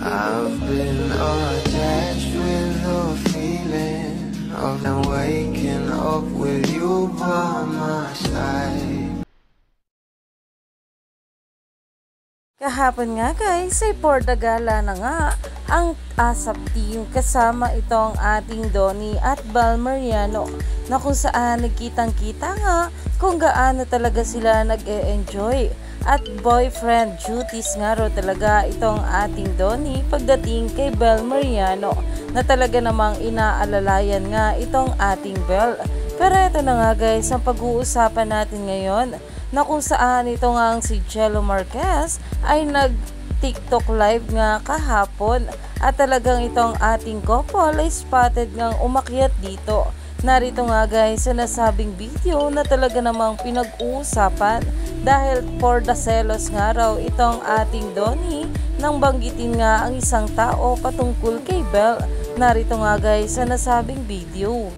I've been attached with the feeling of waking up with you by my side. Kahapon nga guys ay for the gala na nga ang ASAP team kasama itong ating Donnie at Bal Mariano na kung saan nagkitang-kita nga kung gaano talaga sila nag-e-enjoy at boyfriend duties nga ro talaga itong ating Donnie pagdating kay Bal Mariano na talaga namang inaalalayan nga itong ating Bel. Pero ito na nga guys ang pag-uusapan natin ngayon na kung saan ito nga si Jello Marquez ay nag-TikTok live nga kahapon at talagang itong ating couple ay spotted ngang umakyat dito. Narito nga guys sa nasabing video na talaga namang pinag-uusapan dahil for the selos nga raw itong ating Donnie nang banggitin nga ang isang tao patungkol kay Bel. Narito nga guys sa nasabing video.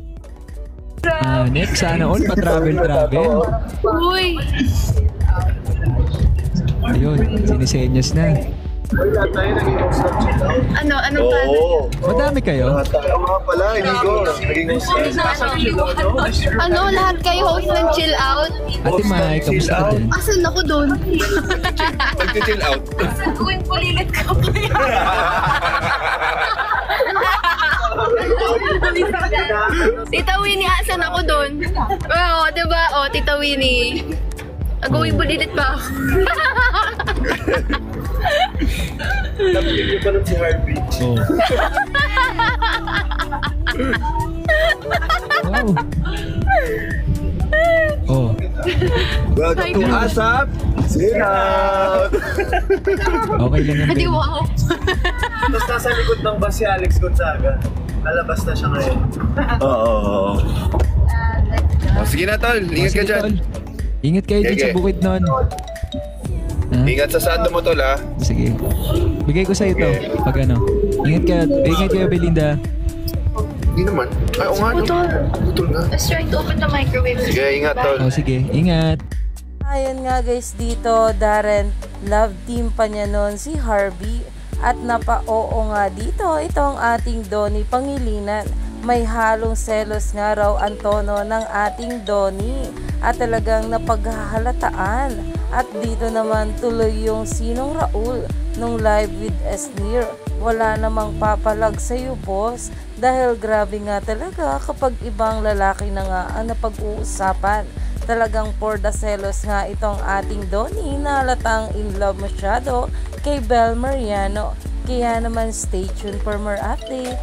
Next, sana all pa-travel. Uy! Ayun, sinisenyas na. Anong plan? Madami kayo? Lahat kayo host ng chill out? Ate Mai, kamusta ka din? Asan ako doon? Mag-chill out. Gawin ko lilit ka pa yan. Tita Winnie, asan ako doon? Oo, diba? O, Tita Winnie. Gawin mo lilit pa ako. Napilig niyo pa nun si Harvey. Oh. Wow. Oh. Welcome to ASAP! Sit out! Okay lang yan. Adi, Ben. wow. Tapos nasa likod ng bus si Alex Gonzaga. Lalabas na siya ngayon. Oo. Oh, sige na tol, ingat ka Sige, dyan. tol. Ingat kayo dyan Sige. sa bukid nun. Ha? Ingat sa sando mo tol ha. Sige. Bigay ko sa'yo to. Pag ano. Ingat kayo, Belinda. Hindi naman. Ay, o nga no. Putol na. Let's try to open the microwave. Sige, ingat tol. Oh, sige. Ingat. Ayun nga guys dito, Darren, love team pa niya nun si Harvey at napa-oo nga dito itong ating Donnie Pangilinan. May halong selos nga raw ang tono ng ating Donnie at talagang napaghahalataan. At dito naman tuloy yung Sinong Raul nung live with Esnir. Wala namang papalag sa'yo boss dahil grabe nga talaga kapag ibang lalaki na nga ang napag-uusapan. Talagang for the selos nga itong ating Donnie na halatang in love masyado kay Bal Mariano. Kaya naman stay tuned for more update.